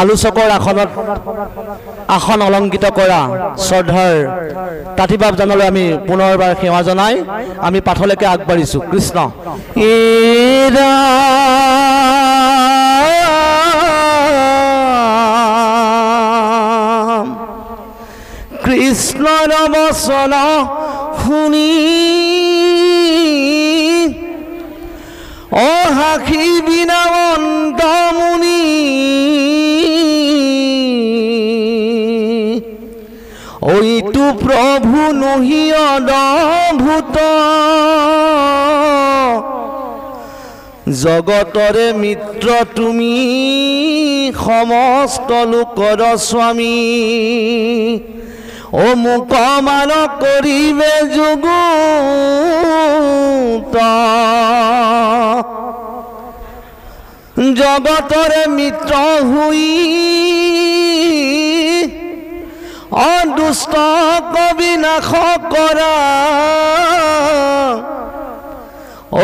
আলোচকৰ আসন অলংকৃত কৰা শ্ৰদ্ধাৰ তাঁতীবাবজনলৈ আমি পুনৰবাৰ সেৱা জনাই আমি পাঠলৈকে আগবাঢ়িছোঁ। কৃষ্ণ কৃষ্ণৰ বচন শুনি অহাসি বিনামন্ত মুনি ঐতু প্ৰভু নহি অদভূত জগতৰে মিত্ৰ তুমি সমস্ত লোকৰ স্বামী ও মোক মান কৰিবে যুগুত জগতৰে মিত্ৰ হুই অদুষ্ট কবিনাশ কৰা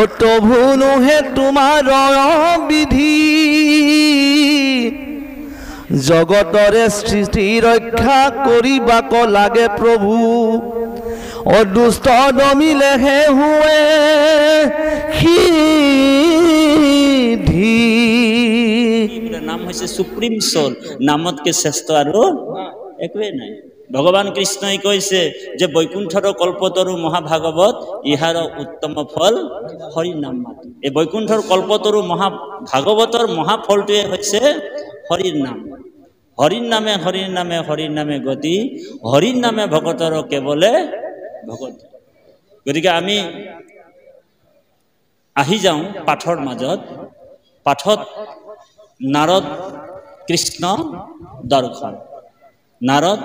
অতভু নোহে তোমাৰ বিধি জগতৰে সৃষ্টি ৰক্ষা কৰিবাক লাগে প্ৰভু অদুষ্ট দমিলেহে হুৱে সিদ্ধি। নাম হৈছে সুপ্ৰিম সোল, নামতকে শ্ৰেষ্ঠ আৰু একোৱে নাই। ভগৱান কৃষ্ণই কৈছে যে বৈকুণ্ঠৰ কল্পতৰু মহাভাগৱত ইহাৰ উত্তম ফল হৰি নাম মাত্ৰ। এই বৈকুণ্ঠৰ কল্পতৰু মহাভাগৱতৰ মহাফলটোৱে হৈছে হৰিৰ নাম। হৰিৰ নামে হৰিৰ নামে হৰিৰ নামে গতি, হৰিৰ নামে ভকতৰ কেৱলে ভগত। গতিকে আমি আহি যাওঁ পাঠৰ মাজত। পাঠত নাৰদ কৃষ্ণ দৰ্শন, নাৰদ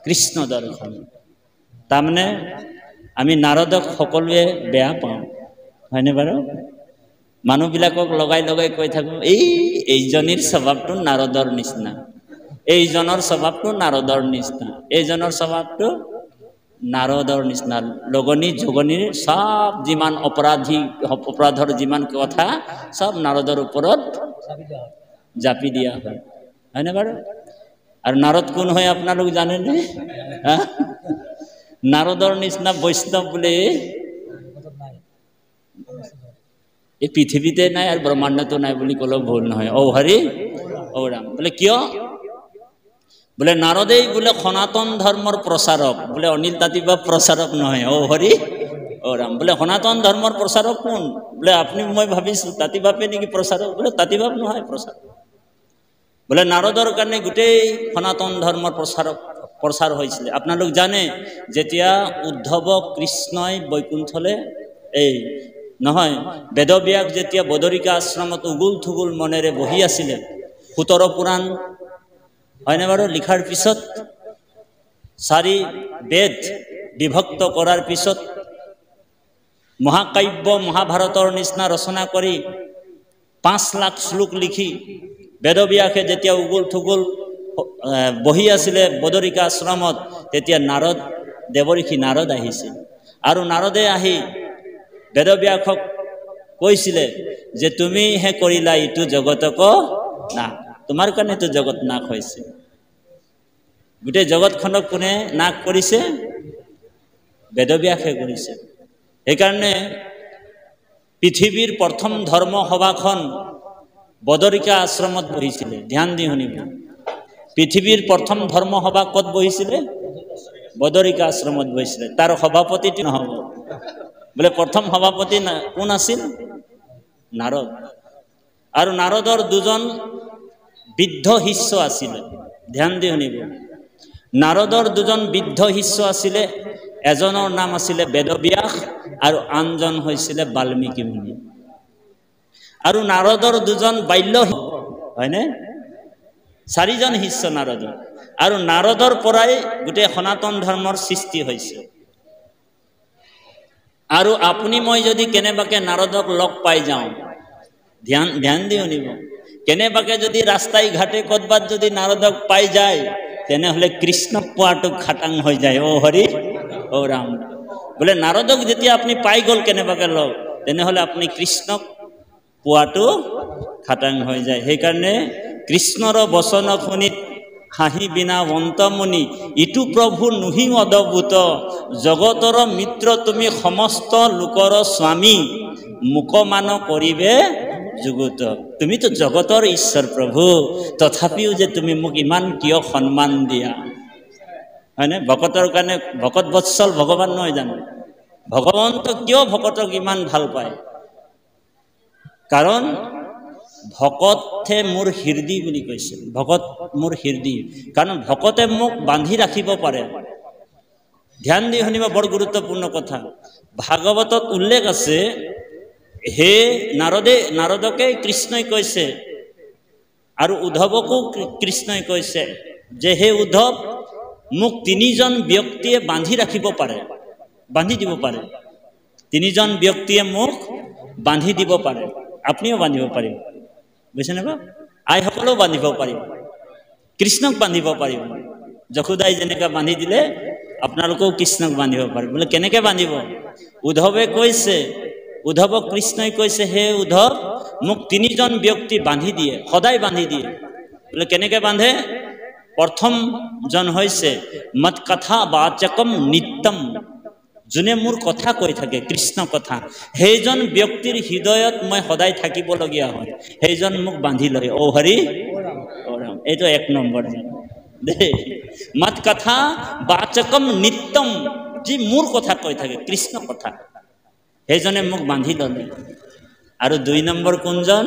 কৃষ্ণ দৰ্শন। তাৰমানে আমি নাৰদক সকলোৱে বেয়া পাওঁ, হয়নে বাৰু? মানুহবিলাকক লগাই লগাই কৈ থাকোঁ এইজনীৰ স্বভাৱটো নাৰদৰ নিচিনা, এইজনৰ স্বভাৱটো নাৰদৰ নিচিনা, এইজনৰ স্বভাৱটো নাৰদৰ নিচিনা। লগনী যোগনীৰ সব যিমান অপৰাধৰ যিমান কথা সব নাৰদৰ ওপৰত জাপি দিয়া হয়, হয়নে বাৰু? আৰু নাৰদ কোন হয় আপোনালোক জানেনে? নাৰদৰ নিচিনা বৈষ্ণৱ বোলে এই পৃথিৱীতে নাই আৰু ব্ৰহ্মাণ্ডতো নাই বুলি ক'লেও ভুল নহয়। ঔ হৰি ঔ ৰাম। বোলে কিয়? বোলে নাৰদেই বোলে সনাতন ধৰ্মৰ প্ৰচাৰক, বোলে অনিল তাঁতীবাব প্ৰচাৰক নহয়। ঔ হৰি ঔ ৰাম। বোলে সনাতন ধৰ্মৰ প্ৰচাৰক কোন? বোলে আপুনি মই ভাবিছোঁ তাঁতীবাবে নেকি প্ৰচাৰক? বোলে তাঁতীবাব নহয় প্ৰচাৰক। বোলে নাৰদৰ কাৰণে গোটেই সনাতন ধৰ্মৰ প্ৰচাৰ হৈছিলে। আপোনালোক জানে যেতিয়া উদ্ধৱ কৃষ্ণই বৈকুণ্ঠলৈ বেদব্যাস যেতিয়া বদৰিকা আশ্ৰমত উগুল থুগুল মনেৰে বহি আছিলে 17 পুৰাণ হয়নে বাৰু লিখাৰ পিছত, 4 বেদ বিভক্ত কৰাৰ পিছত, মহাকাব্য মহাভাৰতৰ নিচিনা ৰচনা কৰি 5 লাখ শ্লোক লিখি বেদব্যাসে যেতিয়া উগুল থুগুল বহি আছিলে বদৰিকা আশ্ৰমত, তেতিয়া নাৰদ দেৱঋষি নাৰদ আহিছিল। আৰু নাৰদে আহি বেদব্যাসক কৈছিলে যে তুমিহে কৰিলা ইটো জগতক নাশ, তোমাৰ কাৰণেতো জগত নাশ হৈছে। গোটেই জগতখনক কোনে নাশ কৰিছে? বেদব্যাসে কৰিছে। সেইকাৰণে পৃথিৱীৰ প্ৰথম ধৰ্ম সভাখন বদৰিকা আশ্ৰমত বহিছিলে। ধ্যান দি শুনিব, পৃথিৱীৰ প্ৰথম ধৰ্ম সভা ক'ত বহিছিলে? বদৰিকা আশ্ৰমত বহিছিলে। তাৰ সভাপতিটো নহ'ব, বোলে প্ৰথম সভাপতি কোন আছিল? নাৰদ। আৰু নাৰদৰ 2জন বৃদ্ধ শিষ্য আছিলে। ধ্যান দি শুনিব, নাৰদৰ 2জন বৃদ্ধ শিষ্য আছিলে। এজনৰ নাম আছিলে বেদব্যাস আৰু আনজন হৈছিলে বাল্মীকি মুনি। আৰু নাৰদৰ 2জন বাল্য হয়নে? 4জন শিষ্য নাৰদৰ। আৰু নাৰদৰ পৰাই গোটেই সনাতন ধৰ্মৰ সৃষ্টি হৈছে। আৰু আপুনি মই যদি কেনেবাকে নাৰদক লগ পাই যাওঁ, ধ্যান দি শুনিব, কেনেবাকে যদি ৰাস্তাই ঘাটে ক'ৰবাত যদি নাৰদক পাই যায়, তেনেহ'লে কৃষ্ণক পোৱাটো খাটাং হৈ যায়। ঔ হৰি ঔ ৰাম। বোলে নাৰদক যেতিয়া আপুনি পাই গ'ল কেনেবাকে লগ, তেনেহ'লে আপুনি কৃষ্ণক পোৱাটো খাটাং হৈ যায়। সেইকাৰণে কৃষ্ণৰ বচন শুনি হাঁহি বিনা অন্তমণি ইটো প্ৰভু নুহি অদভূত জগতৰ মিত্ৰ তুমি সমস্ত লোকৰ স্বামী মুকমান কৰিবে যুগত তুমিতো জগতৰ ঈশ্বৰ প্ৰভু তথাপিও যে তুমি মোক ইমান কিয় সন্মান দিয়া হয়নে ভকতৰ কাৰণে ভকত বৎসল ভগৱান নহয় জানো ভগৱন্ত কিয় ভকতক ইমান ভাল পায় কাৰণ ভকতে মোৰ হৃদয় বুলি কৈছে ভকত মোৰ হৃদয় কাৰণ ভকতে মোক বান্ধি ৰাখিব পাৰে ধ্যান দি শুনিব বৰ গুৰুত্বপূৰ্ণ কথা ভাগৱতত উল্লেখ আছে হে নাৰদকে কৃষ্ণই কৈছে আৰু উদ্ধৱকো কৃষ্ণই কৈছে যে হে উদ্ধৱ মোক তিনিজন ব্যক্তিয়ে বান্ধি ৰাখিব পাৰে বান্ধি দিব পাৰে তিনিজন ব্যক্তিয়ে মোক বান্ধি দিব পাৰে আপুনিও বান্ধিব পাৰিব বুজিছেনে বা আইসকলেও বান্ধিব পাৰিব কৃষ্ণক বান্ধিব পাৰিব যশোদাই যেনেকৈ বান্ধি দিলে আপোনালোকেও কৃষ্ণক বান্ধিব পাৰিব বোলে কেনেকৈ বান্ধিব উদ্ধৱে কৈছে উদ্ধৱক কৃষ্ণই কৈছে হে উদ্ধৱ মোক তিনিজন ব্যক্তি বান্ধি দিয়ে সদায় বান্ধি দিয়ে বোলে কেনেকৈ বান্ধে প্ৰথমজন হৈছে মত কথা বাচকম নিত্যম যোনে মোৰ কথা কৈ থাকে কৃষ্ণ কথা সেইজন ব্যক্তিৰ হৃদয়ত মই সদায় থাকিবলগীয়া হয় সেইজন মোক বান্ধি লয় ও হৰি ও ৰাম এইটো এক নম্বৰ দেই মত কথা বাচকম নিত্যম যি মোৰ কথা কৈ থাকে কৃষ্ণ কথা সেইজনে মোক বান্ধি ললে আৰু দুই নম্বৰ কোনজন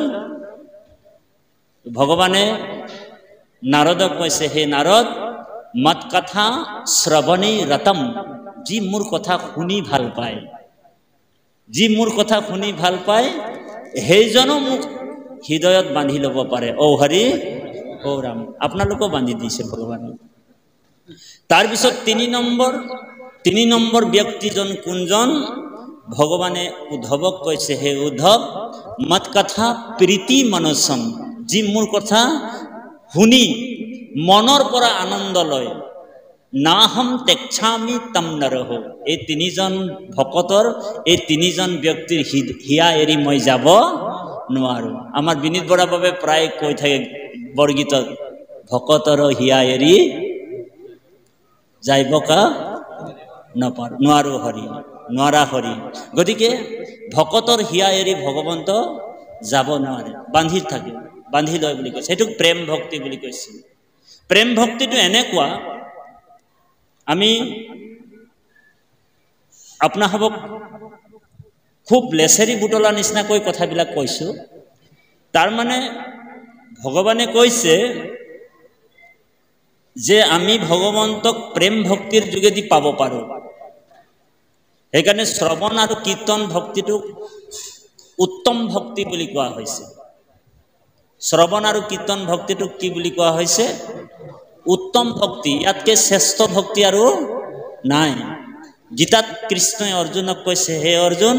ভগৱানে নাৰদক কৈছে হে নাৰদ মত কথা শ্ৰৱণে ৰতম যি মোৰ কথা শুনি ভাল পায় যি মোৰ কথা শুনি ভাল পায় সেইজনো মোক হৃদয়ত বান্ধি ল'ব পাৰে ও হৰি ও ৰাম আপোনালোকো বান্ধি দিছে ভগৱানে তাৰপিছত তিনি নম্বৰ ব্যক্তিজন কোনজন ভগৱানে উদ্ধৱক কৈছে হে উদ্ধৱ মত কথা প্ৰীতি মনসম যি মোৰ কথা শুনি মনৰ পৰা আনন্দ লয় নাহম তেক্ষামি তম নৰহ এই তিনিজন ভকতৰ এই তিনিজন ব্যক্তিৰ হিয়া এৰি মই যাব নোৱাৰো আমাৰ বিনীত বৰা বাবে প্ৰায় কৈ থাকে বৰগীতত ভকতৰ হিয়া এৰি যাইব কা নাপাৰো নোৱাৰো হৰি নোৱাৰা হৰি গতিকে ভকতৰ হিয়া এৰি ভগৱন্ত যাব নোৱাৰে বান্ধি থাকে বান্ধি লয় বুলি কৈছে সেইটোক প্ৰেম ভক্তি বুলি কৈছে প্ৰেম ভক্তিটো এনেকুৱা আমি আপোনাসবক খুব লেচেৰি বুটলা নিচিনাকৈ কথাবিলাক কৈছোঁ তাৰমানে ভগৱানে কৈছে যে আমি ভগৱন্তক প্ৰেম ভক্তিৰ যোগেদি পাব পাৰোঁ সেইকাৰণে শ্ৰৱণ আৰু কীৰ্তন ভক্তিটোক উত্তম ভক্তি বুলি কোৱা হৈছে শ্ৰৱণ আৰু কীৰ্তন ভক্তিটোক কি বুলি কোৱা হৈছে উত্তম ভক্তি ইয়াতকৈ শ্ৰেষ্ঠ ভক্তি আৰু নাই গীতাত কৃষ্ণই অৰ্জুনক কৈছে হে অৰ্জুন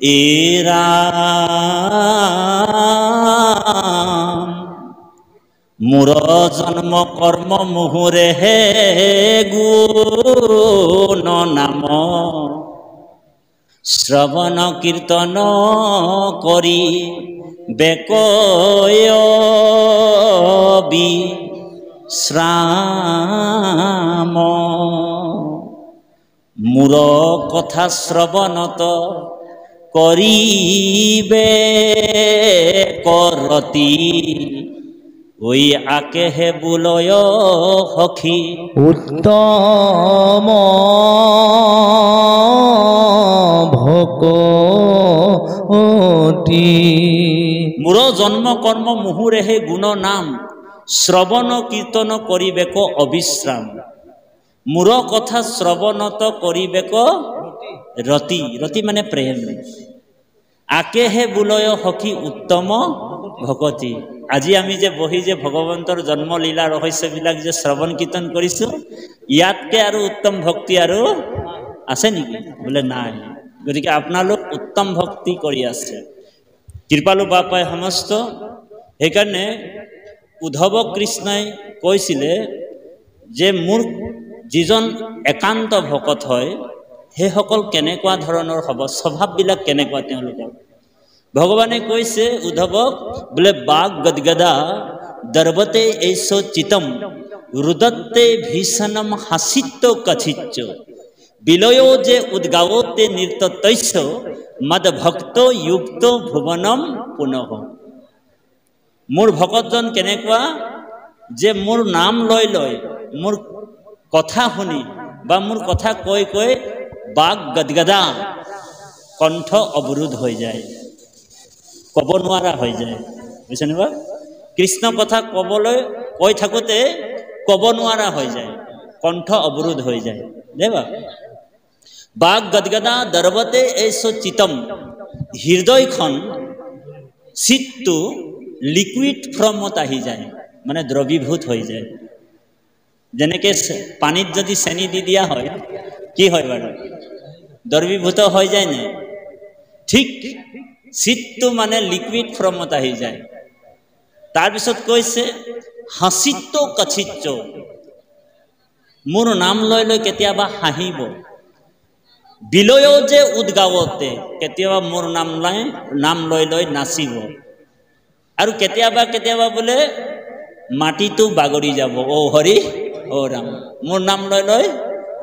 এ ৰাম মোৰ জন্ম কৰ্ম মুহুৰে হে গুণ নাম শ্ৰৱণ কীৰ্তন কৰি বেকয়বি শ্ৰাম মোৰ কথা শ্ৰৱণত কৰিবে কৰতি ঐ আকেহে বুলয় সখী উত্তম ভকতি মোৰ জন্ম কৰ্ম মুহুৰেহে গুণ নাম শ্ৰৱণ কীৰ্তন কৰিবেক অবিশ্ৰাম মোৰ কথা শ্ৰৱণত কৰিবেক ৰতি ৰতি মানে প্ৰেম আকেহে বুলয় সখী উত্তম ভকতি আজি আমি যে বহি যে ভগৱন্তৰ জন্মলীলা ৰহস্যবিলাক যে শ্ৰৱণ কীৰ্তন কৰিছোঁ ইয়াতকৈ আৰু উত্তম ভক্তি আৰু আছে নেকি বোলে নাই গতিকে আপোনালোক উত্তম ভক্তি কৰি আছে কৃপালু বাপাই সমস্ত সেইকাৰণে উদ্ধৱক কৃষ্ণই কৈছিলে যে মোৰ যিজন একান্ত ভকত হয় সেইসকল কেনেকুৱা ধৰণৰ হ'ব স্বভাৱবিলাক কেনেকুৱা তেওঁলোকৰ ভগৱানে কৈছে উদ্ধৱক বোলে বাঘ গদগদা দর্বতে এইস চিতম রুদত্তে ভীষণম হাসিত্য কছিচ্চ বিলয় যে উদ্গাওতে নৃত্যৈস্য মদ ভক্ত যুক্ত ভুবনম পুনঃ। মোৰ ভকতজন কেনেকুৱা যে মোৰ নাম লৈ লৈ মোৰ কথা শুনি বা মোৰ কথা কৈ কৈ বাক গদগদা কণ্ঠ অৱৰোধ হৈ যায়, ক'ব নোৱাৰা হৈ যায়। বুজিছেনে বা? কৃষ্ণ কথা ক'বলৈ কৈ থাকোঁতে ক'ব নোৱাৰা হৈ যায়, কণ্ঠ অৱৰোধ হৈ যায় দেৱা। বাক গদগদা দৰ্বতে এইচ চিতম, হৃদয়খন চিতটো লিকুইড ফৰ্মত আহি যায়, মানে দ্ৰৱীভূত হৈ যায়। যেনেকৈ পানীত যদি চেনি দি দিয়া হয় কি হয় বাৰু? দ্ৰৱীভূত হৈ যায় নে? ঠিক চিতটো মানে লিকুইড ফৰ্মত আহি যায়। তাৰপিছত কৈছে হাসিত্য কছিচ্চ, মোৰ নাম লৈ লৈ কেতিয়াবা হাঁহিব। বিলয় যে উদ্গাৱতে, কেতিয়াবা মোৰ নাম লৈ লৈ নাচিব। আৰু কেতিয়াবা কেতিয়াবা বোলে মাটিটো বাগৰি যাব, অ হৰি অ ৰাম, মোৰ নাম লৈ লৈ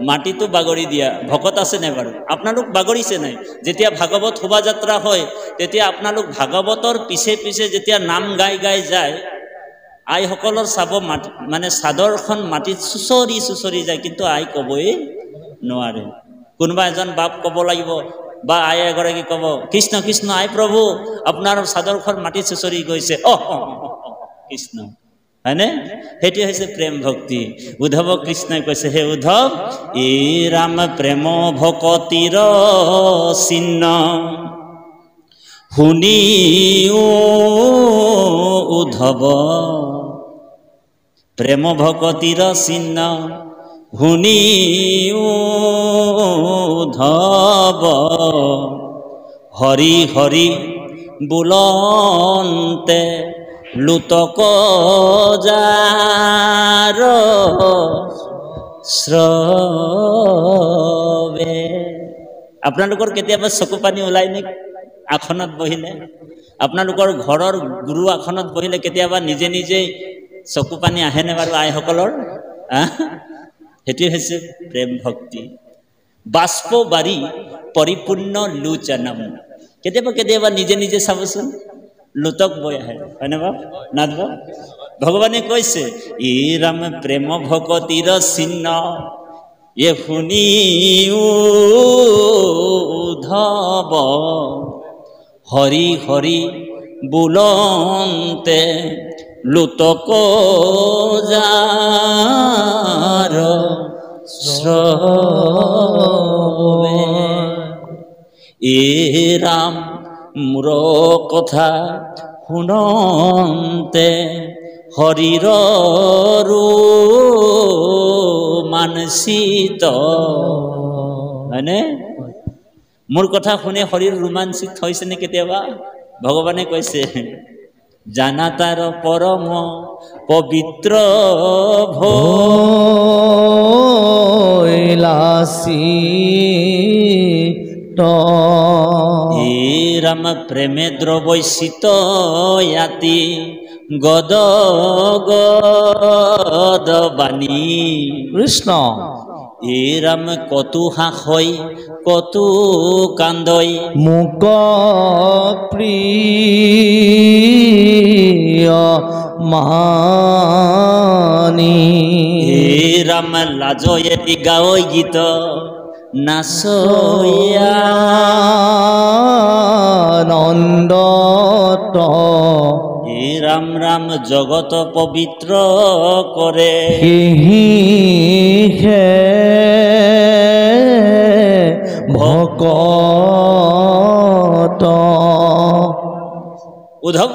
মাটিটো বাগৰি দিয়া ভকত আছে নাই বাৰু? আপোনালোক বাগৰিছে নাই? যেতিয়া ভাগৱত শোভাযাত্ৰা হয় তেতিয়া আপোনালোক ভাগৱতৰ পিছে পিছে যেতিয়া নাম গাই গাই যায়, আইসকলৰ চাব মানে চাদৰখন মাটিত চুচৰি চুচৰি যায়, কিন্তু আই ক'বই নোৱাৰে। কোনোবা এজন বাপ ক'ব লাগিব বা আই এগৰাকী ক'ব কৃষ্ণ কৃষ্ণ আই প্ৰভু আপোনাৰ চাদৰখন মাটিত চুচৰি গৈছে, কৃষ্ণ, হয়নে? সেইটো হৈছে প্ৰেম ভক্তি। উদ্ধৱ কৃষ্ণই কৈছে, হে উদ্ধৱ, এই ৰাম প্ৰেম ভকতিৰ চিহ্ন শুনি উদ্ধৱ, প্ৰেম ভকতিৰ চিহ্ন শুনি উদ্ধৱ, হৰি হৰি বোলন্তে লুতক যাৰ শ্ৰৱে। আপোনালোকৰ কেতিয়াবা চকু পানী ওলাই নেকি আসনত বহিলে? আপোনালোকৰ ঘৰৰ গুৰু আসনত বহিলে কেতিয়াবা নিজে নিজে চকু পানী আহেনে বাৰু আইসকলৰ? সেইটো হৈছে প্ৰেম ভক্তি। বাষ্প বাৰী পৰিপূৰ্ণ লোচনম, কেতিয়াবা কেতিয়াবা নিজে নিজে চাবচোন লুতক বৈ আহে, হয়নে বাৰু? নাথব ভগৱানে কৈছে ই ৰাম প্ৰেম ভকতিৰ চিহ্ন, এ শুনি উদ্ধৱ, হৰি হৰি বোলন্তে লুতক যাৰ শ্ৰৱে। এ ৰাম মোৰ কথা শুনন্তে হৰিৰ ৰোমাঞ্চিত, হয়নে? মোৰ কথা শুনে শৰীৰ ৰোমাঞ্চিত হৈছেনে কেতিয়াবা? ভগৱানে কৈছে জানা তাৰ পৰম পবিত্ৰ ভৈলাসিত, হে ৰাম প্ৰেমে দ্ৰৱৈচিত ইয়াতি গদ গদ বাণী। কৃষ্ণ হে ৰাম কতু হাসৈ কতু কান্দৈ, মুক প্ৰিয় মানি। হে ৰাম লাজয়ে গাৱৈ গীত নাচয়া নন্দত, হে ৰাম ৰাম জগত পবিত্ৰ কৰে, হে ভকত। উদ্ধৱ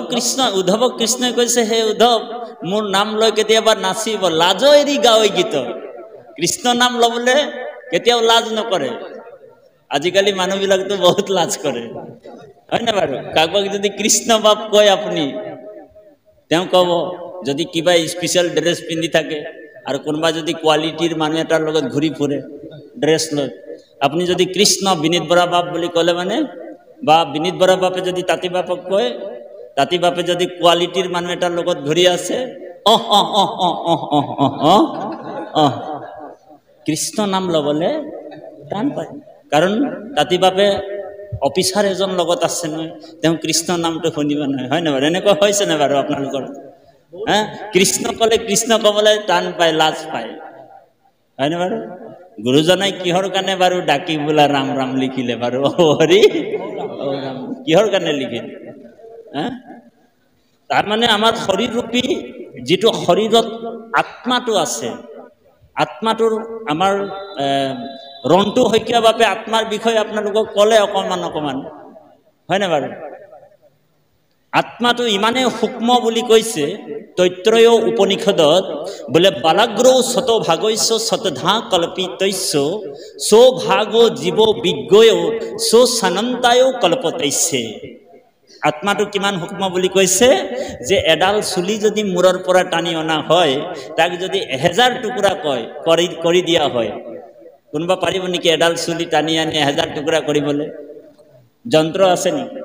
কৃষ্ণই কৈছে হে উদ্ধৱ, মোৰ নাম লৈ কেতিয়াবা নাচিব, লাজ এৰি গাৱৈ গীত। কৃষ্ণ নাম ল'বলৈ কেতিয়াও লাজ নকৰে। আজিকালি মানুহবিলাকতো বহুত লাজ কৰে, হয় নে বাৰু? কাৰোবাক যদি কৃষ্ণ বাপ কয় আপুনি, তেওঁ ক'ব যদি কিবা স্পেচিয়েল ড্ৰেছ পিন্ধি থাকে আৰু কোনোবা যদি কোৱালিটিৰ মানুহ এটাৰ লগত ঘূৰি ফুৰে ড্ৰেছ লৈ, আপুনি যদি কৃষ্ণ বিনীত বৰা বাপ বুলি ক'লে মানে, বা বিনীত বৰা বাপে যদি তাঁতী বাপক কয়, তাঁতি বাপে যদি কোৱালিটিৰ মানুহ এটাৰ লগত ঘূৰি আছে কৃষ্ণ নাম ল'বলৈ টান পায়, কাৰণ তাঁতি বাপে অফিচাৰ এজন লগত আছে নহয়, তেওঁ কৃষ্ণ নামটো শুনিব নহয়, হয় নে বাৰু? এনেকুৱা হৈছে নে বাৰু আপোনালোকৰ? হা, কৃষ্ণ ক'লে কৃষ্ণ ক'বলৈ টান পায়, লাজ পায়, হয়নে বাৰু? গুৰুজনাই কিহৰ কাৰণে বাৰু ডাকি বোলা ৰাম ৰাম লিখিলে বাৰু? হৰি ৰাম কিহৰ কাৰণে লিখিলে? হা, তাৰমানে আমাৰ শৰীৰৰূপী যিটো শৰীৰত আত্মাটো আছে, আত্মাটোৰ আমাৰ ৰন্টু শইকীয়া বাপে আত্মাৰ বিষয়ে আপোনালোকক ক'লে অকণমান, হয়নে বাৰু? আত্মাটো ইমানেই সূক্ষ্ম বুলি কৈছে তৈত্ৰয় উপনিষদত, বোলে বালাগ্ৰৌ শত ভাগস্য শতধা কল্পিতস্য সো ভাগো জীৱ বিজ্ঞয় সো সানন্তায় কল্পতস্যে। আত্মাটো কিমান সূক্ষ্ম বুলি কৈছে যে এডাল চুলি যদি মূৰৰ পৰা টানি অনা হয়, তাক যদি 1000 টুকুৰা কৰি দিয়া হয়, কোনোবা পাৰিব নেকি এডাল চুলি টানি আনি 1000 টুকুৰা কৰিবলৈ? যন্ত্ৰ আছে নেকি?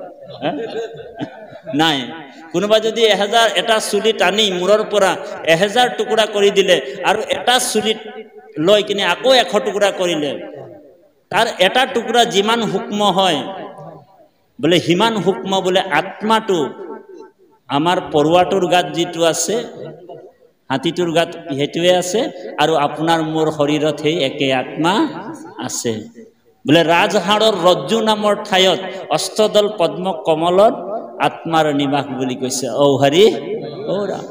নাই। কোনোবা যদি এটা চুলি টানি মূৰৰ পৰা 1000 টুকুৰা কৰি দিলে আৰু এটা চুলিত লৈ কিনে আকৌ 100 টুকুৰা কৰিলে, তাৰ এটা টুকুৰা যিমান সূক্ষ্ম হয় বোলে সিমান সূক্ষ্ম বোলে আত্মাটো আমাৰ পৰুৱাটোৰ গাত যিটো আছে, হাতীটোৰ গাত সেইটোৱে আছে, আৰু আপোনাৰ মোৰ শৰীৰত সেই একে আত্মা আছে। বোলে ৰাজহাড়ৰ ৰজ্জু নামৰ ঠাইত অষ্টদল পদ্ম কমলত আত্মাৰ নিবাস বুলি কৈছে। ঔ হৰি ঔ ৰাম।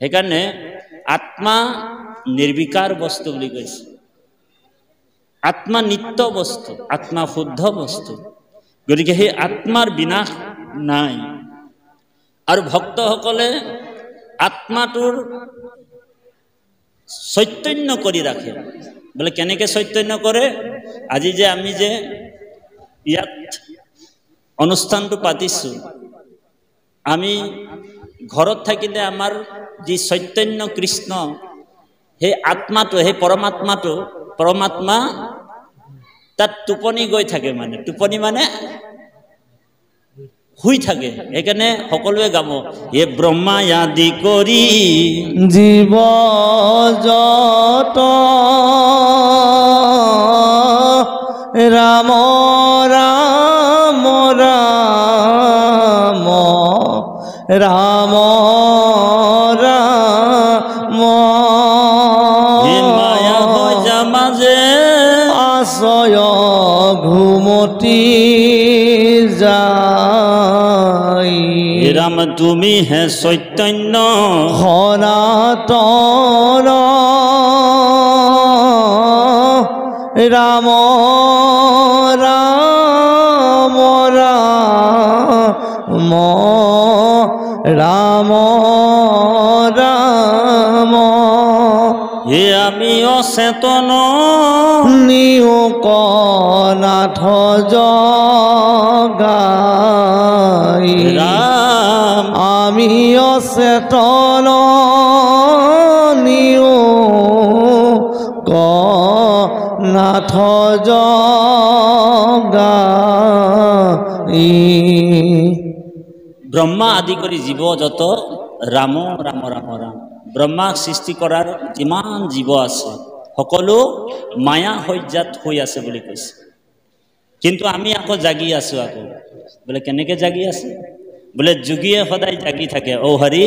সেইকাৰণে আত্মা নিৰ্বিকাৰ বস্তু বুলি কৈছে। আত্মা নিত্য বস্তু, আত্মা শুদ্ধ বস্তু, গতিকে সেই আত্মাৰ বিনাশ নাই। আৰু ভক্তসকলে আত্মাটোৰ চৈতন্য কৰি ৰাখে। বোলে কেনেকৈ চৈতন্য কৰে? আজি যে আমি যে ইয়াত অনুষ্ঠানটো পাতিছোঁ, আমি ঘৰত থাকিলে আমাৰ যি চৈতন্য কৃষ্ণ, সেই আত্মাটো, সেই পৰমাত্মা তাত টোপনি গৈ থাকে, মানে টোপনি মানে শুই থাকে। সেইকাৰণে সকলোৱে গাব, হে ব্ৰহ্মা আদি কৰি জীৱ যত ৰাম ৰাম ৰাম ৰাম ৰাম, হে মায়া ভজা মাজে আশ্ৰয় ঘুমতি যায়, ৰাম তুমি হে চৈতন্য সনাতন ৰাম ৰাম ৰাম ৰাম ৰাম, হে আমি অচেতন নিয়োক নাথ জগাই, ৰাম আমি অচেতন নিয়োক নাথ জগাই। ব্ৰহ্মা আদি কৰি জীৱ যত ৰাম ৰাম ৰাম ৰাম। ব্ৰহ্মাক সৃষ্টি কৰাৰ যিমান জীৱ আছে সকলো মায়া শয্যাত শুই আছে বুলি কৈছে। কিন্তু আমি আকৌ জাগি আছোঁ। আকৌ বোলে কেনেকৈ জাগি আছে? বোলে যোগীয়ে সদায় জাগি থাকে, ঔ হৰি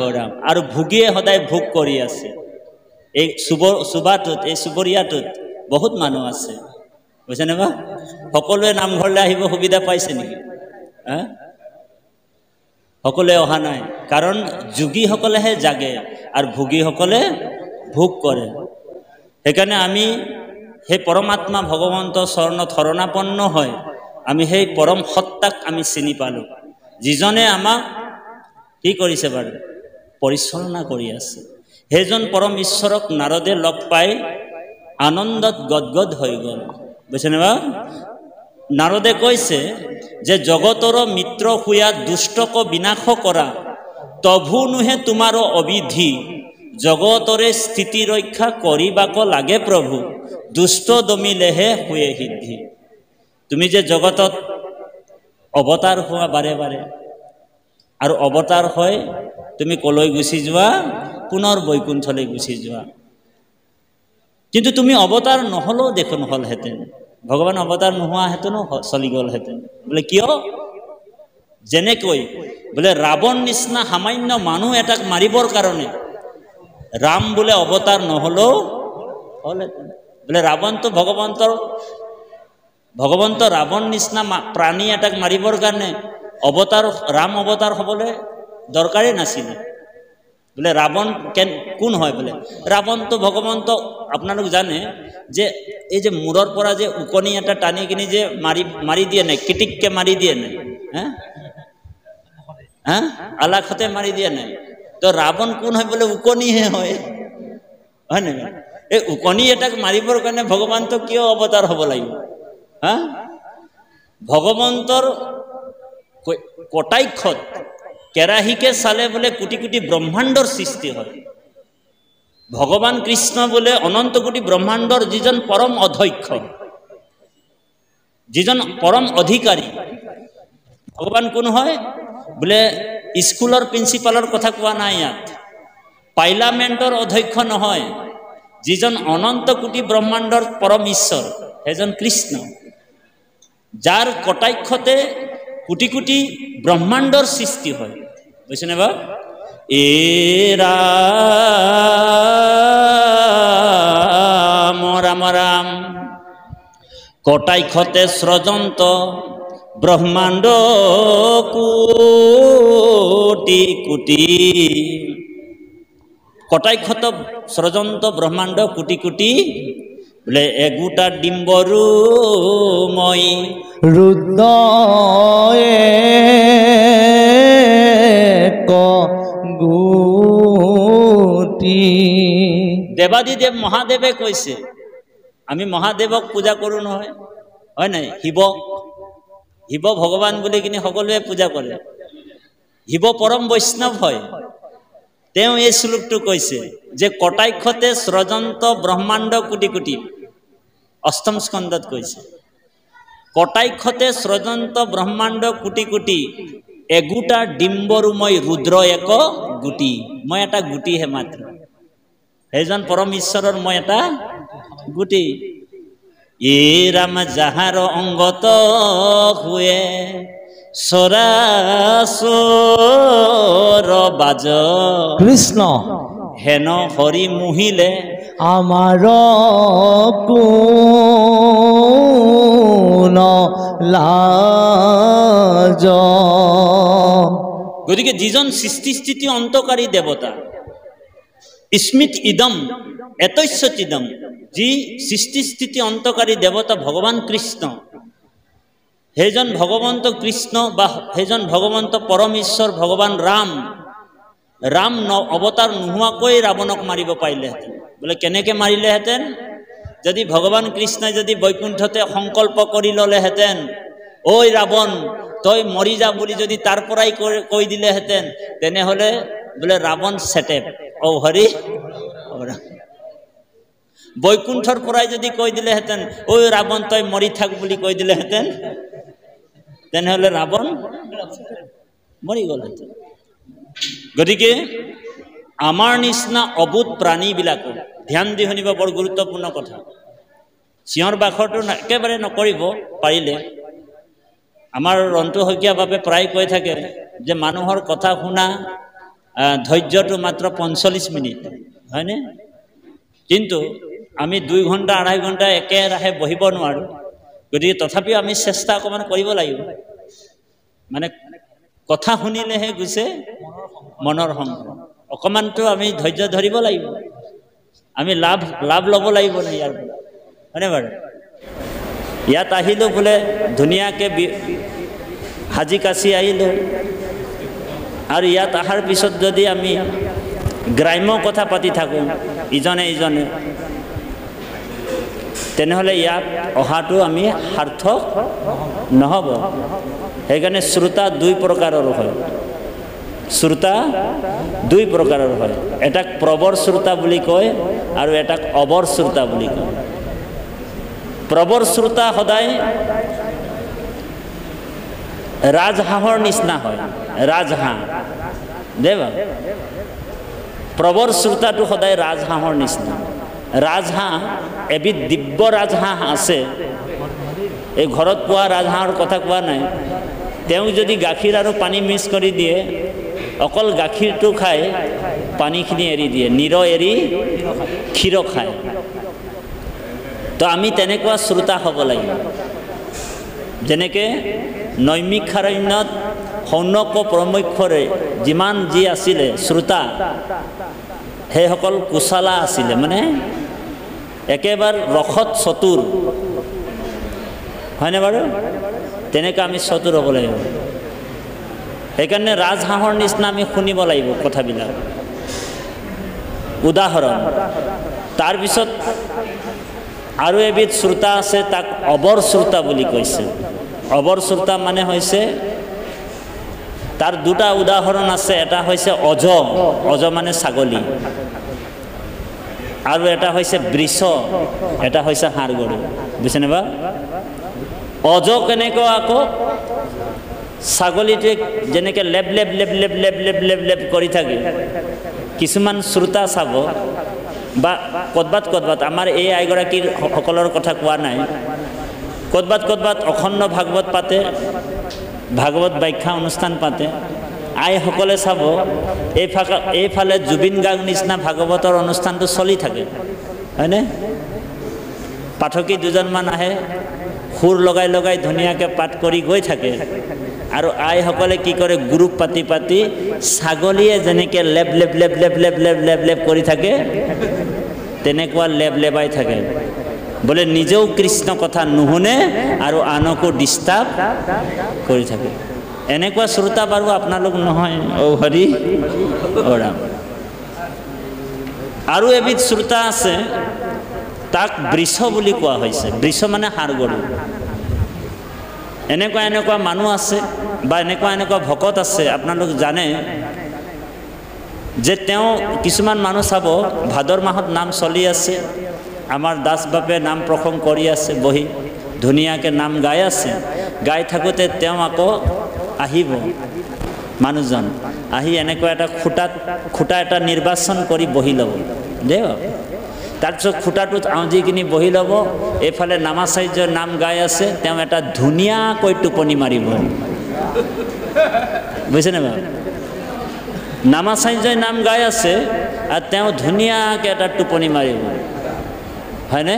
ঔ ৰাম, আৰু ভোগীয়ে সদায় ভোগ কৰি আছে। এই চুবাটোত, এই চুবুৰীয়াটোত বহুত মানুহ আছে, বুজিছেনে বা? সকলোৱে নামঘৰলৈ আহিব সুবিধা পাইছে নেকি? হা, সকলোৱে অহা নাই, কাৰণ যোগীসকলেহে জাগে আৰু ভোগীসকলে ভোগ কৰে। সেইকাৰণে আমি সেই পৰমাত্মা ভগৱন্ত চৰণত শৰণাপন্ন হয় আমি সেই পৰম সত্তাক আমি চিনি পালোঁ, যিজনে আমাক কি কৰিছে বাৰু? পৰিচালনা কৰি আছে। সেইজন পৰম ঈশ্বৰক নাৰদে লগ পাই আনন্দত গদগদ হৈ গ'ল, বুজিছেনে বা? নাৰদে কৈছে যে জগতৰ মিত্ৰ শুয়া দুষ্টক বিনাশ কৰা, তভু নুহে তোমাৰ অবিধি, জগতৰে স্থিতি ৰক্ষা কৰিবাক লাগে প্ৰভু, দুষ্ট দমিলেহে শুয়ে সিদ্ধি। তুমি যে জগতত অৱতাৰ হোৱা বাৰে বাৰে, আৰু অৱতাৰ হয় তুমি কলৈ গুচি যোৱা, পুনৰ বৈকুণ্ঠলৈ গুচি যোৱা। কিন্তু তুমি অৱতাৰ নহ'লেও দেখোন হ'লহেঁতেন, ভগৱান অৱতাৰ নোহোৱাহেঁতেনো চলি গ'লহেঁতেন। বোলে কিয়? যেনেকৈ বোলে ৰাৱণ নিচিনা সামান্য মানুহ এটাক মাৰিবৰ কাৰণে ৰাম বোলে অৱতাৰ নহ'লেও হ'লহেঁতেন। বোলে ৰাৱণটো ভগৱন্ত ৰাৱণ নিচিনা প্ৰাণী এটাক মাৰিবৰ কাৰণে ৰাম অৱতাৰ হ'বলৈ দৰকাৰেই নাছিলে। বোলে ৰাৱণ কোন হয়? বোলে ৰাৱণটো ভগৱন্ত। আপোনালোক জানে যে এই যে মূৰৰ পৰা যে ওকণি এটা টানি কিনি যে মাৰি দিয়ে নাই, কিটিককে মাৰি দিয়ে নাই, আলাখতে মাৰি দিয়ে নাই, তো ৰাৱণ কোন হয়? বোলে ওকণিহে হয়, হয় নাই? এই ওকণি এটাক মাৰিবৰ কাৰণে ভগৱানটো কিয় অৱতাৰ হ'ব লাগিব? ভগৱন্তৰ কটাক্ষত কেৰাহীকে চালে বোলে কোটি কোটি ব্ৰহ্মাণ্ডৰ সৃষ্টি হয়। ভগৱান কৃষ্ণ বোলে অনন্ত কোটি ব্ৰহ্মাণ্ডৰ যিজন পৰম অধ্যক্ষ, যিজন পৰম অধিকাৰী। ভগৱান কোন হয়? বোলে স্কুলৰ প্ৰিন্সিপালৰ কথা কোৱা নাই ইয়াত, পাৰ্লামেণ্টৰ অধ্যক্ষ নহয়, যিজন অনন্ত কোটি ব্ৰহ্মাণ্ডৰ পৰম ঈশ্বৰ সেইজন কৃষ্ণ, যাৰ কটাক্ষতে কোটি কোটি ব্ৰহ্মাণ্ডৰ সৃষ্টি হয়। বুজিছেনে বাৰু? এ ৰাম ৰাম ৰাম কটাক্ষতে স্ৰজন্ত ব্ৰহ্মাণ্ড কোটি কোটি। কটাক্ষত স্ৰজন্ত ব্ৰহ্মাণ্ড কোটি কোটি, বোলে এগোটা ডিম্বৰু মই ৰুদ্ৰয়ে গুটি। দেৱাদিদেৱ মহাদেৱে কৈছে, আমি মহাদেৱক পূজা কৰোঁ নহয়, হয় নাই? শিৱ ভগৱান বুলি কিনি সকলোৱে পূজা কৰে। শিৱ পৰম বৈষ্ণৱ হয়। তেওঁ এই শ্লোকটো কৈছে যে কটাক্ষতে স্ৰজন্ত ব্ৰহ্মাণ্ড কোটি কোটি, অষ্টম স্কন্ধত কৈছে। কটাক্ষতে স্ৰজন্ত ব্ৰহ্মাণ্ড কোটি কোটি, এগোটা ডিম্বৰু মই ৰুদ্ৰ এক গুটি। মই এটা গুটিহে মাত্ৰ, সেইজন পৰম ঈশ্বৰৰ মই এটা গুটি। এ ৰাম যাহাৰ অংগত শুৱে চৰাচৰ বাজ, কৃষ্ণ হেন হৰি মুহিলে আমাৰ কোন লাজ। গতিকে যিজন সৃষ্টি স্থিতি অন্তকাৰী দেৱতা, স্মিত ইদম এতস্যচিদম, যি সৃষ্টি স্থিতি অন্তকাৰী দেৱতা ভগৱান কৃষ্ণ, সেইজন ভগৱন্ত কৃষ্ণ বা সেইজন ভগৱন্ত পৰম ঈশ্বৰ ভগৱান ৰাম অৱতাৰ নোহোৱাকৈ ৰাৱণক মাৰিব পাৰিলেহেঁতেন। বোলে কেনেকৈ মাৰিলেহেঁতেন? যদি ভগৱান কৃষ্ণই যদি বৈকুণ্ঠতে সংকল্প কৰি ল'লেহেঁতেন, ঐ ৰাৱণ তই মৰি যা বুলি যদি তাৰ পৰাই কৈ দিলেহেঁতেন, তেনেহ'লে বোলে ৰাৱণ চেটেপ, ঔ হৰি বৈকুণ্ঠৰ পৰাই যদি কৈ দিলেহেঁতেন, ঐ ৰাৱণ তই মৰি থাক বুলি কৈ দিলেহেঁতেন, তেনেহ'লে ৰাৱণ মৰি গ'লহেঁতেন। গতিকে আমাৰ নিচিনা অবুধ প্ৰাণীবিলাকো ধ্যান দি শুনিব, বৰ গুৰুত্বপূৰ্ণ কথা। চিঞৰ বাখৰটো একেবাৰে নকৰিব পাৰিলে। আমাৰ ৰন্তু শইকীয়া বাবে প্ৰায় কৈ থাকে যে মানুহৰ কথা শুনা ধৈৰ্যটো মাত্ৰ 45 মিনিট, হয়নে? কিন্তু আমি 2 ঘণ্টা 2.5 ঘণ্টা একেৰাহে বহিব নোৱাৰোঁ। গতিকে তথাপিও আমি চেষ্টা অকণমান কৰিব লাগিব। মানে কথা শুনিলেহে গুছে মনৰ সংগ্ৰহ, অকণমানটো আমি ধৈৰ্য ধৰিব লাগিব। আমি লাভ ল'ব লাগিব নে ইয়াৰ পৰা, হয়নে বাৰু? ইয়াত আহিলোঁ বোলে ধুনীয়াকৈ সাজি কাচি আহিলোঁ, আৰু ইয়াত অহাৰ পিছত যদি আমি গ্ৰাম্য কথা পাতি থাকোঁ ইজনে, তেনেহ'লে ইয়াত অহাটো আমি সাৰ্থক নহ'ব। সেইকাৰণে শ্ৰোতা 2 প্ৰকাৰৰ হয়। শ্ৰোতা 2 প্ৰকাৰৰ হয়। এটাক প্ৰবৰ শ্ৰোতা বুলি কয় আৰু এটাক অবৰ শ্ৰোতা বুলি কয়। প্ৰবৰ শ্ৰোতা সদায় ৰাজহাঁহৰ নিচিনা হয় ৰাজহাঁহ দেৱা প্ৰবৰ শ্ৰোতাটো সদায় ৰাজহাঁহৰ নিচিনা ৰাজহাঁহ এবিধ দিব্য ৰাজহাঁহ আছে এই ঘৰত পোৱা ৰাজহাঁহৰ কথা কোৱা নাই তেওঁ যদি গাখীৰ আৰু পানী মিক্স কৰি দিয়ে অকল গাখীৰটো খাই পানীখিনি এৰি দিয়ে নিৰ এৰি ক্ষীৰ খায় তো আমি তেনেকুৱা শ্ৰোতা হ'ব লাগিব যেনেকৈ নৈমিষাৰণ্যত সৌনক পৰমক্ষৰে যিমান যি আছিলে শ্ৰোতা সেইসকল কুশলা আছিলে মানে একেবাৰে ৰসত চতুৰ হয়নে বাৰু তেনেকৈ আমি চতুৰ হ'ব লাগিব সেইকাৰণে ৰাজহাঁহৰ নিচিনা আমি শুনিব লাগিব কথাবিলাক উদাহৰণ তাৰপিছত আৰু এবিধ শ্ৰোতা আছে তাক অবৰ শ্ৰোতা বুলি কৈছে অবৰ শ্ৰোতা মানে হৈছে তাৰ দুটা উদাহৰণ আছে এটা হৈছে অজ অজ মানে ছাগলী আৰু এটা হৈছে বৃষ এটা হৈছে হাড় গৰু বুজিছেনে বা অজ কেনেকৈ আকৌ ছাগলীটোৱে যেনেকৈ লেপ লেপ লেপ লেপ লেপ লেপ লেপ লেপ কৰি থাকে কিছুমান শ্ৰোতা চাব বা ক'ৰবাত ক'ৰবাত আমাৰ এই আইগৰাকীৰ সকলৰ কথা কোৱা নাই ক'ৰবাত ক'ৰবাত অখণ্ড ভাগৱত পাতে ভাগৱত ব্যাখ্যা অনুষ্ঠান পাতে আইসকলে চাব এইফালে জুবিন গাৰ্গ নিচিনা ভাগৱতৰ অনুষ্ঠানটো চলি থাকে হয়নে পাঠকী দুজনমান আহে সুৰ লগাই লগাই ধুনীয়াকৈ পাঠ কৰি গৈ থাকে আৰু আইসকলে কি কৰে গ্ৰুপ পাতি পাতি ছাগলীয়ে যেনেকৈ লেপ লেপ লেপ লেপ লেপ লেপ লেপ লেপ কৰি থাকে তেনেকুৱা লেপ লেপাই থাকে বোলে নিজেও কৃষ্ণ কথা নুশুনে আৰু আনকো ডিষ্টাৰ্ব কৰি থাকে এনেকুৱা শ্ৰোতা বাৰু আপোনালোক নহয় ঔ হৰি ঔ ৰাম আৰু এবিধ শ্ৰোতা আছে তাক বৃষ বুলি কোৱা হৈছে বৃষ মানে হাড় গৰু এনেকুৱা এনেকুৱা মানুহ আছে বা এনেকুৱা এনেকুৱা ভকত আছে আপোনালোক জানে যে তেওঁ কিছুমান মানুহ চাব ভাদৰ মাহত নাম চলি আছে আমাৰ দাস বাপে নাম প্ৰসংগ কৰি আছে বহি ধুনীয়াকৈ নাম গাই আছে গাই থাকোঁতে তেওঁ আকৌ আহিব মানুহজন আহি এনেকুৱা এটা খুঁটা এটা নিৰ্বাচন কৰি বহি ল'ব দেই তাৰপিছত খুঁটাটোত আউজি কিনি বহি ল'ব এইফালে নামাচাৰ্যৰ নাম গাই আছে তেওঁ এটা ধুনীয়াকৈ টোপনি মাৰিব বুজিছেনে বাৰু নামাচাৰ্যই নাম গাই আছে আৰু তেওঁ ধুনীয়াকৈ এটা টোপনি মাৰিব হয়নে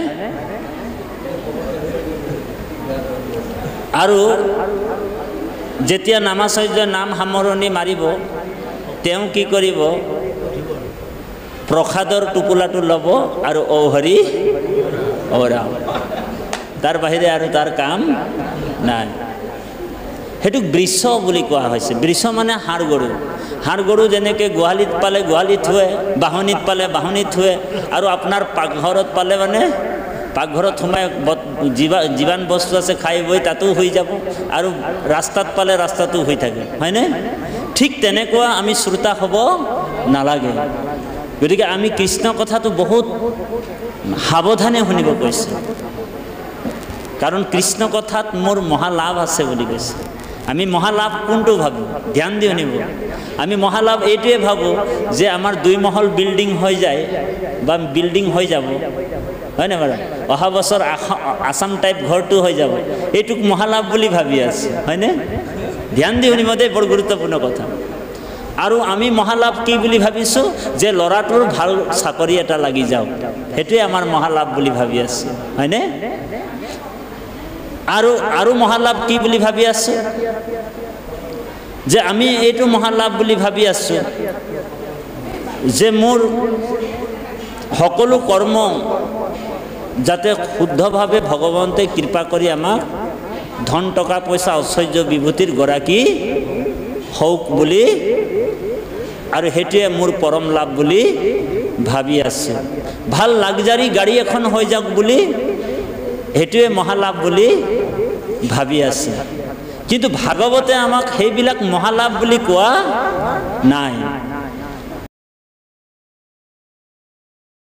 আৰু যেতিয়া নামাচাৰ্যই নাম সামৰণি মাৰিব তেওঁ কি কৰিব প্ৰসাদৰ টোপোলাটো ল'ব আৰু ঔ হৰি ঔ ৰাম তাৰ বাহিৰে আৰু তাৰ কাম নাই সেইটোক বৃষ বুলি কোৱা হৈছে বৃষ মানে হাড় গৰু যেনেকৈ গোহালিত পালে গোহালিত থুৱে বাহনিত পালে বাহনিত থুৱে আৰু আপোনাৰ পাকঘৰত পালে মানে পাকঘৰত সোমাই যিমান বস্তু আছে খাই বৈ তাতো হৈ যাব আৰু ৰাস্তাত পালে ৰাস্তাতো হৈ থাকে হয়নে ঠিক তেনেকুৱা আমি শ্ৰোতা হ'ব নালাগে গতিকে আমি কৃষ্ণ কথাটো বহুত সাৱধানে শুনিব কৈছে কাৰণ কৃষ্ণ কথাত মোৰ মহালাভ আছে বুলি কৈছে আমি মহালাভ কোনটো ভাবোঁ ধ্যান দি শুনিব আমি মহালাভ এইটোৱে ভাবোঁ যে আমাৰ 2 মহল বিল্ডিং হৈ যায় বা বিল্ডিং হৈ যাব হয়নে বাৰু অহা বছৰ আসাম টাইপ ঘৰটো হৈ যাব এইটোক মহালাভ বুলি ভাবি আছে হয়নে ধ্যান দি শুনিব দেই বৰ গুৰুত্বপূৰ্ণ কথা আৰু আমি মহালাভ কি বুলি ভাবিছোঁ যে ল'ৰাটোৰ ভাল চাকৰি এটা লাগি যাওক সেইটোৱে আমাৰ মহালাভ বুলি ভাবি আছে হয়নে আৰু মহালাভ কি বুলি ভাবি আছোঁ যে আমি এইটো মহালাভ বুলি ভাবি আছোঁ যে মোৰ সকলো কৰ্ম যাতে শুদ্ধভাৱে ভগৱন্তে কৃপা কৰি আমাক ধন টকা পইচা ঐশ্বৰ্য বিভূতিৰ গৰাকী হওক বুলি আৰু সেইটোৱে মোৰ পৰম লাভ বুলি ভাবি আছোঁ ভাল লাগজাৰী গাড়ী এখন হৈ যাওক বুলি সেইটোৱে মহালাভ বুলি ভাবি আছে কিন্তু ভাগৱতে আমাক সেইবিলাক মহালাভ বুলি কোৱা নাই